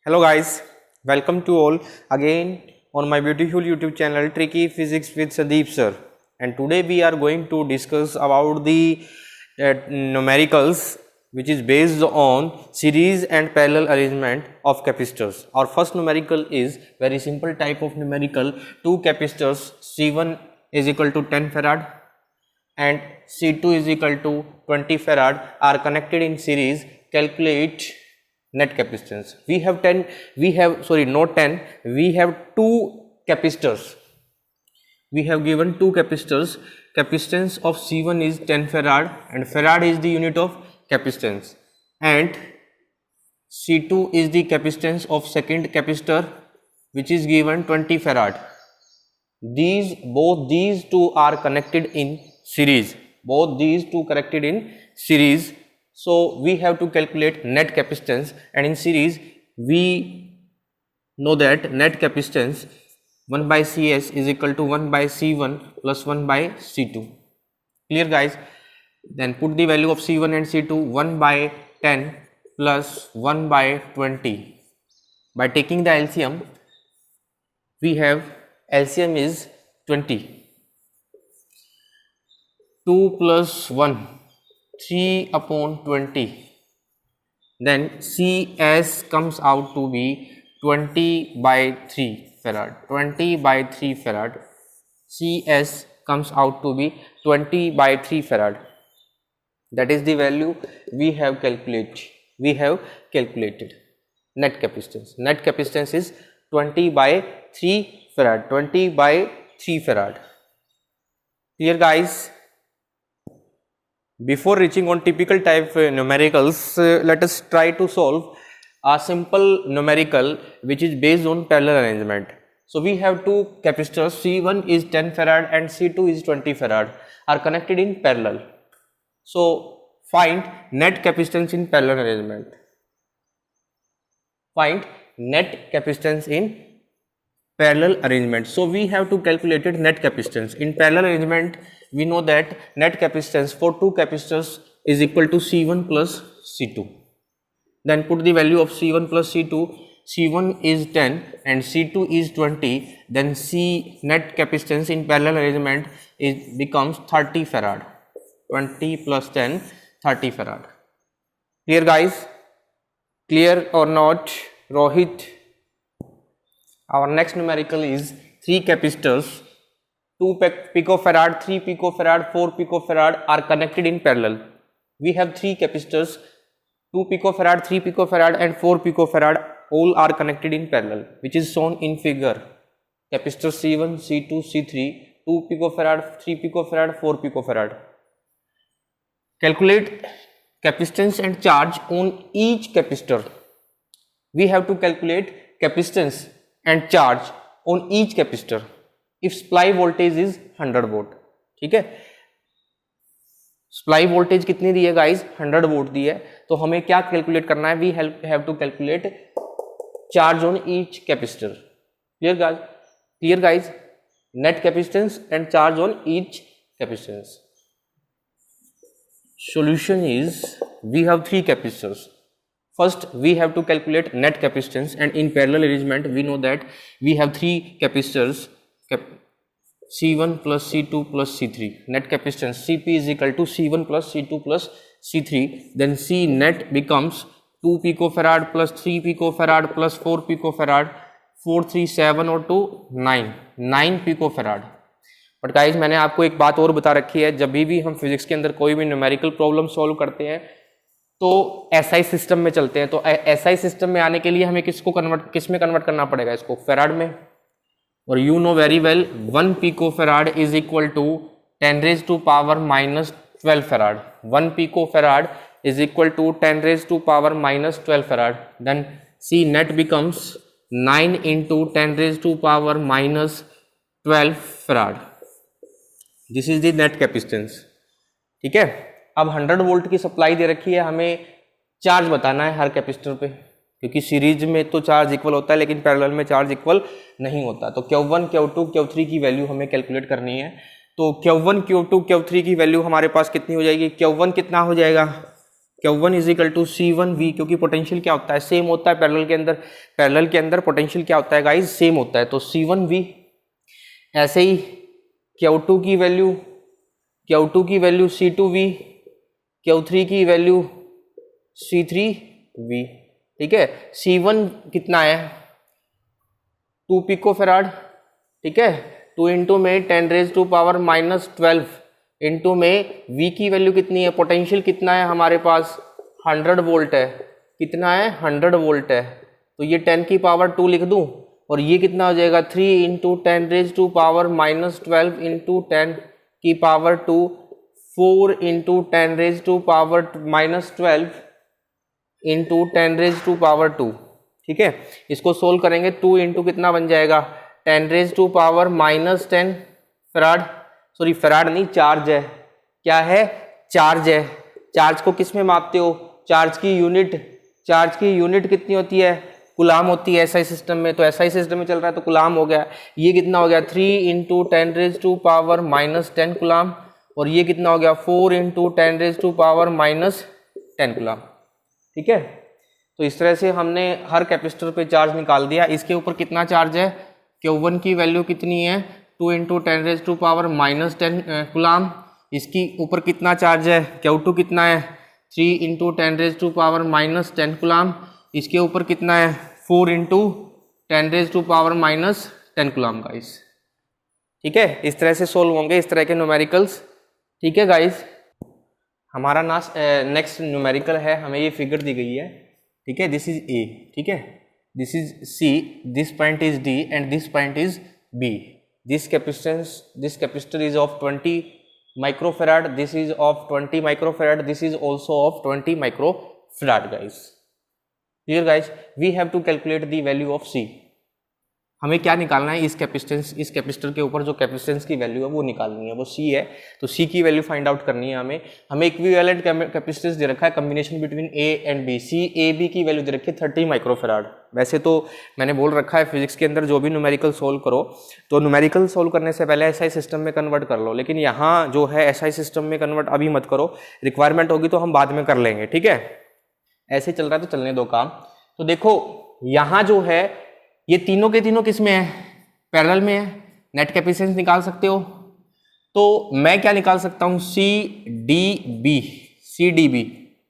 Hello guys, welcome to all again on my beautiful YouTube channel Tricky Physics with Sandeep sir. And today we are going to discuss about the numericals which is based on series and parallel arrangement of capacitors. Our first numerical is very simple type of numerical. Two capacitors C1 is equal to 10 farad and C2 is equal to 20 farad are connected in series. Calculate net capacitance. We have two capacitors. We have given two capacitors. Capacitance of C1 is 10 farad and farad is the unit of capacitance, and C2 is the capacitance of second capacitor which is given 20 farad. Both these two are connected in series. So we have to calculate net capacitance, and in series we know that net capacitance 1 by Cs is equal to 1 by C1 plus 1 by C2. Clear guys? Then put the value of C1 and C2. 1 by 10 plus 1 by 20. By taking the LCM, we have LCM is 20. 2 plus 1, 3 upon 20. Then Cs comes out to be 20 by 3 farad. 20 by 3 farad. Cs comes out to be 20 by 3 farad. That is the value we have calculated. Net capacitance. Net capacitance is 20 by 3 farad. 20 by 3 farad. Clear guys? Before reaching on typical type numericals, let us try to solve a simple numerical which is based on parallel arrangement. So we have two capacitors, C1 is 10 farad and C2 is 20 farad are connected in parallel. So find net capacitance in parallel arrangement. So we have to calculate net capacitance. In parallel arrangement, we know that net capacitance for two capacitors is equal to C1 plus C2. Then put the value of C1 plus C2. C1 is 10 and C2 is 20. Then C net capacitance in parallel arrangement becomes 30 farad. 20 plus 10, 30 farad. Clear guys? Clear or not? Rohit? Our next numerical is 3 capacitors, 2 picofarad, 3 picofarad, 4 picofarad are connected in parallel. We have 3 capacitors, 2 picofarad, 3 picofarad and 4 picofarad all are connected in parallel, which is shown in figure. Capacitor C1, C2, C3, 2 picofarad, 3 picofarad, 4 picofarad. Calculate capacitance and charge on each capacitor. We have to calculate capacitance and charge on each capacitor if supply voltage is 100 volt. ठीक है, supply voltage कितनी दी है guys? 100 volt दी है. तो हमें क्या calculate करना है? We have to calculate charge on each capacitor. Clear guys? Net capacitance and charge on each capacitance. Solution is we have 3 capacitors. First, we have to calculate net capacitance, and in parallel arrangement, we know that we have 3 capacitors, C1 plus C2 plus C3. Net capacitance Cp is equal to C1 plus C2 plus C3. Then C net becomes 2 picofarad plus 3 picofarad plus 4 picofarad. 4, 3, 7 और 2, 9 picofarad. But guys मैंने आपको एक बात और बता रखी है, जब भी हम फिजिक्स के अंदर कोई भी न्यूमेरिकल प्रॉब्लम सॉल्व करते हैं तो एसआई सिस्टम में चलते हैं. तो एसआई सिस्टम में आने के लिए हमें किस में कन्वर्ट करना पड़ेगा? इसको फैराड में. और you know very well 1 pico farad is equal to 10 raise to power minus 12 farad. 1 pico farad is equal to 10 raise to power minus 12 farad. Then C net becomes 9 into 10 raise to power minus 12 farad. This is the net capacitance. ठीक है, अब 100 volt की supply दे रखी है, हमें charge बताना है हर capacitor पे, क्योंकि सीरीज में तो चार्ज इक्वल होता है लेकिन पैरेलल में चार्ज इक्वल नहीं होता. तो Q1, Q2, Q3 की वैल्यू हमें कैलकुलेट करनी है. तो Q1, Q2, Q3 की वैल्यू हमारे पास कितनी हो जाएगी? Q1 कितना हो जाएगा? Q1 is equal to C1V, क्योंकि पोटेंशियल क्या होता है, सेम होता है पैरेलल के अंदर, पैरेलल के अंदर पोटेंशियल क्या होता है गाइज, सेम होता है, तो C1V। ऐसे ही Q2 की वैल्यू C2V, Q3 की वैल्यू C3V, ठीक है। C1 कितना है 2 पिकोफेराड, ठीक है, 2 इंटू में 10⁻⁻12 इंटू में V की वैल्यू कितनी है, पोटेंशियल कितना है हमारे पास 100 वोल्ट है, कितना है 100 वोल्ट है, तो ये 10 की पावर 2 लिख दूं, और ये कितना हो जाएगा 3 इंटू 10⁻⁻12 इंटू 10 की पावर 2, 4 इंटू 10⁻⁻12 इंटू 10⁻², ठीक है। इसको सोल्व करेंगे, 2 इंटू कितना बन जाएगा 10⁻⁻10 फैराड, सॉरी फैराड नहीं, चार्ज है, क्या है चार्ज है। चार्ज को किस में मापते हो, चार्ज की यूनिट कितनी होती है, कुलाम होती है एसआई सिस्टम में, तो एसआई सिस्टम में चल रहा है तो कुलाम हो गया। ये कितना हो गया 3 इंटू 10⁻⁻10 कुलाम, और ये कितना हो गया 4 इंटू 10⁻⁻10 कुलाम, ठीक है। तो इस तरह से हमने हर कैपेसिटर पे चार्ज निकाल दिया। इसके ऊपर कितना चार्ज है, Q1 की वैल्यू कितनी है 2 इंटू 10⁻⁻10 कुलाम, इसकी ऊपर कितना चार्ज है Q2 कितना है 3 इंटू 10⁻⁻10 कुलाम, इसके ऊपर कितना है 4 इंटू 10⁻⁻10 कुलाम गाइस, ठीक है। इस तरह से सोल्व होंगे इस तरह के न्यूमेरिकल्स, ठीक है गाइस। हमारा नेक्स्ट न्यूमेरिकल है, हमें ये फिगर दी गई है, ठीक है, दिस इज A, ठीक है, this is C, this point is D and this point is B। This capacitor is of 20 microfarad, this is of 20 microfarad, this is also of 20 microfarad guys. Here guys, we have to calculate the value of C। हमें क्या निकालना है, इस capacitor के ऊपर जो capacitance की value है वो निकालनी है, वो C है, तो C की वैल्यू फाइंड आउट करनी है हमें इक्विवेलेंट कैपेसिटेंस दे रखा है, combination between A and B। C A B की वैल्यू दे रखी है 30 माइक्रोफेराड। वैसे तो मैंने बोल रखा है फिजिक्स के अंदर जो भी न्यूमेरिकल सोल्व करो तो न्यूमेरिकल सोल्व करने से पहले एसआई सिस्टम में कन्वर्ट कर लो, लेकिन यहाँ जो है एसआई सिस्टम में कन्वर्ट अभी मत करो, रिक्वायरमेंट होगी तो हम बाद में कर लेंगे, ठीक है। ऐसे चल रहा है तो चलने दो काम। तो देखो यहाँ जो है ये तीनों के तीनों किस में है, पैरेलल में है, नेट कैपेसिटेंस निकाल सकते हो। तो मैं क्या निकाल सकता हूँ CDB,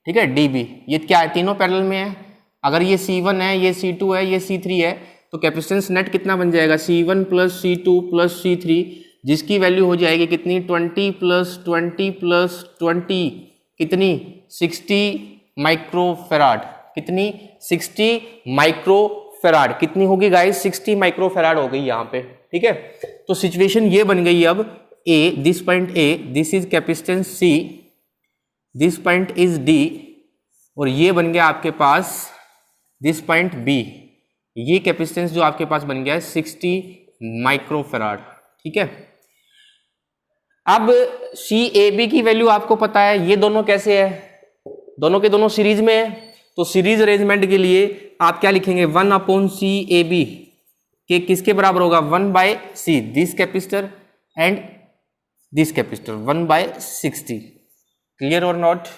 ठीक है, DB, ये क्या है तीनों पैरेलल में है। अगर ये C1 है, ये C2 है, ये C3 है, तो कैपेसिटेंस नेट कितना बन जाएगा C1 plus C2 plus C3, जिसकी वैल्यू हो जाएगी कितनी 20 प्लस 20 प्लस 20 कितनी 60 माइक्रोफेराड, कितनी 60 माइक्रोफेराड, कितनी होगी गाइस 60 माइक्रोफेराड हो गई यहाँ पे, ठीक है। तो सिचुएशन ये बन गई अब A, this point A, this is capacitance C, this point is D, और ये बन गया आपके पास दिस पॉइंट B। ये कैपेसिटेंस जो आपके पास बन गया है 60 माइक्रोफेराड, ठीक है। अब CAB की वैल्यू आपको पता है, ये दोनों कैसे है, दोनों के दोनों सीरीज में है, तो सीरीज अरेंजमेंट के लिए आप क्या लिखेंगे 1/CAB के किसके बराबर होगा 1/C, this capacitor and this capacitor 1/60, clear और नॉट।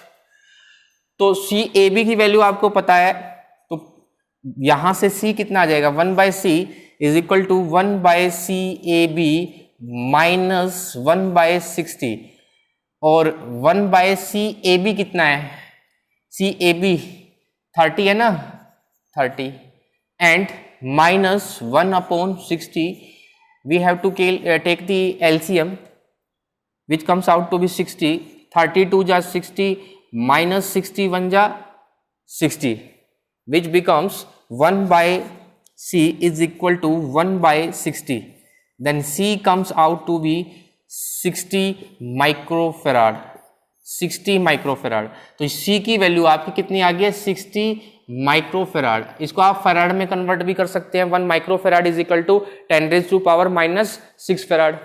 तो CAB की वैल्यू आपको पता है, तो यहां से C कितना आ जाएगा 1/C is equal to 1/CAB minus 1/60, और 1/CAB कितना है, CAB 30 है ना, 30 and minus 1/60, we have to take the LCM which comes out to be 60, 32 जा 60 minus 61 जा 60, which becomes 1/C is equal to 1/60, then C comes out to be 60 microfarad, 60 microfarad. तो C की value आपकी कितनी आ गई है 60 माइक्रोफेराड। इसको आप फेराड में कन्वर्ट भी कर सकते हैं, 1 microfarad is equal to 10⁻⁻6 farad.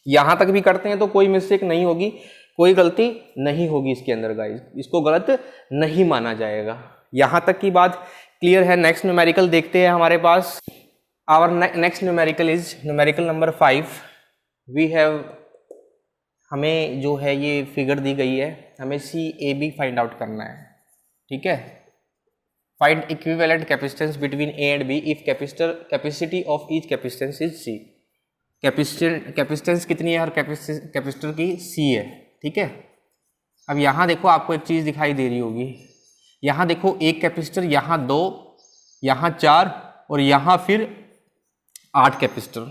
यहां तक भी करते हैं तो कोई मिस्टेक नहीं होगी, कोई गलती नहीं होगी इसके अंदर गाइस, इसको गलत नहीं माना जाएगा। यहां तक की बात क्लियर है। नेक्स्ट न्यूमेरिकल देखते हैं हमारे पास। Our next numerical is numerical number 5। We have हमें जो है ये फिगर दी गई है, हमें C A B find out करना है, ठीक है। Find equivalent capacitance between A and B if capacity of each capacitance is C. Capacitance कितनी है हर कैपेसिटर की, सी है, ठीक है। अब यहाँ देखो आपको एक चीज़ दिखाई दे रही होगी, यहाँ देखो एक कैपेसिटर, यहाँ 2, यहाँ 4 और यहाँ फिर 8 कैपेसिटर,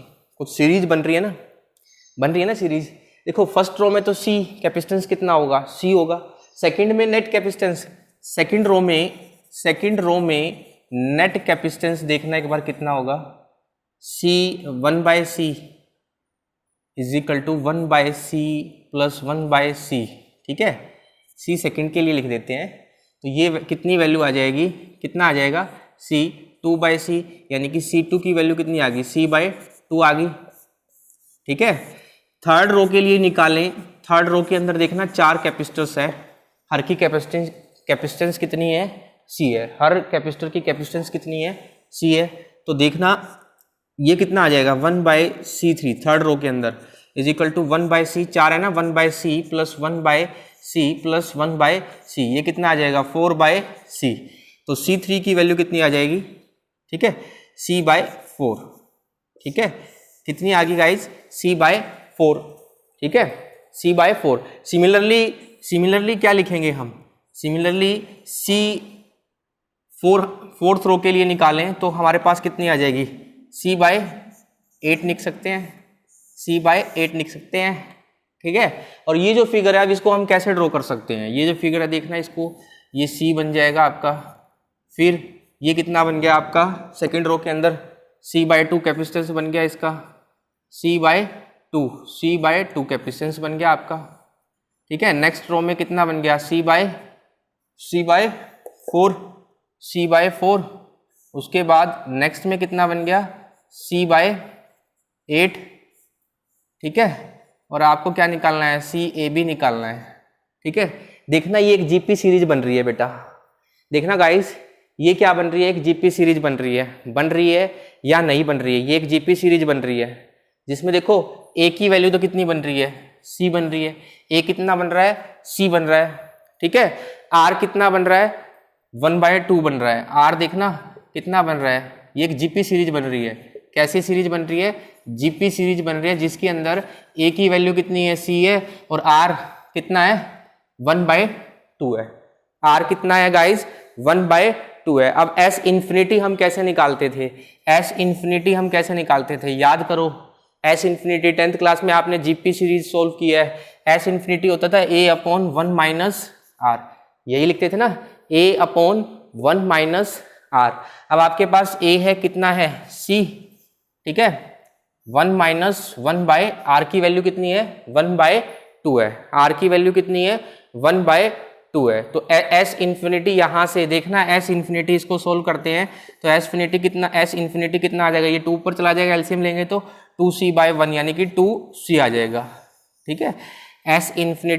कुछ सीरीज बन रही है ना सीरीज। देखो फर्स्ट रो में तो सी कैपेसिटेंस कितना होगा, सी होगा। सेकंड में नेट कैपेसिटेंस, सेकंड रो में नेट कैपेसिटेंस देखना एक बार कितना होगा, C 1/c is equal to 1/c plus 1/c, ठीक है। सी सेकंड के लिए लिख देते हैं, तो ये कितनी वैल्यू आ जाएगी, कितना आ जाएगा, सी 2/c, यानी कि C2 की वैल्यू कितनी आ गई, C/2 आ गई, ठीक है। थर्ड रो के लिए निकालें, थर्ड रो के अंदर देखना 4 कैपेसिटर्स है, हर की कैपेसिटेंस कितनी है, सी है, हर कैपेसिटर की कैपेसिटेंस कितनी है, सी है। तो देखना ये कितना आ जाएगा, 1/C3 थर्ड रो के अंदर इज इक्वल टू 1/c, 4 है ना, 1/c plus 1/c plus 1/c, ये कितना आ जाएगा 4/c। तो C3 की वैल्यू कितनी आ जाएगी, ठीक है, C/4, ठीक है। कितनी आ गई गाइज, C/4, ठीक है, C/4। सिमिलरली क्या लिखेंगे हम, सिमिलरली फोर्थ रो के लिए निकालें तो हमारे पास कितनी आ जाएगी, C/8 लिख सकते हैं, C/8 लिख सकते हैं, ठीक है। और ये जो फिगर है अब इसको हम कैसे ड्रॉ कर सकते हैं, ये जो फिगर है देखना इसको, ये C बन जाएगा आपका, फिर ये कितना बन गया आपका सेकंड रो के अंदर, C/2 कैपेसिटेंस बन गया इसका, C/2 कैपेसिटेंस बन गया आपका, ठीक है। नेक्स्ट रो में कितना बन गया, C/4, उसके बाद नेक्स्ट में कितना बन गया, C/8, ठीक है। और आपको क्या निकालना है, CAB निकालना है, ठीक है। देखना ये एक GP सीरीज बन रही है बेटा, देखना गाइस ये क्या बन रही है, एक GP सीरीज बन रही है या नहीं बन रही है, ये एक GP सीरीज बन रही है जिसमें देखो A की वैल्यू तो कितनी बन रही है, C बन रही है, A कितना बन रहा है, C बन रहा है, ठीक है। R कितना बन रहा है, 1/2 बन रहा है, R देखना कितना बन रहा है, ये एक GP सीरीज बन रही है। कैसी सीरीज बन रही है, GP सीरीज बन रही है जिसके अंदर A की वैल्यू कितनी है, C है, और R कितना है, 1/2 है। R कितना है गाइज, 1/2 है। अब S इन्फिनिटी हम कैसे निकालते थे, याद करो, S इन्फिनिटी 10th क्लास में आपने GP सीरीज सोल्व किया है, S इन्फिनिटी होता था A/1 - R, यही लिखते थे ना, A/1 - R। अब आपके पास A है, कितना है, C, ठीक है, 1 की वैल्यू कितनी है, 1/2 है, R की वैल्यू कितनी है, 1/2 है। तो S इन्फिनिटी यहाँ से देखना, S इन्फिनिटी इसको सोल्व करते हैं तो S इन्फिनिटी कितना आ जाएगा, ये 2 ऊपर चला जाएगा, एलसीएम लेंगे तो 2C/1 यानी कि 2C आ जाएगा, ठीक है। S infinity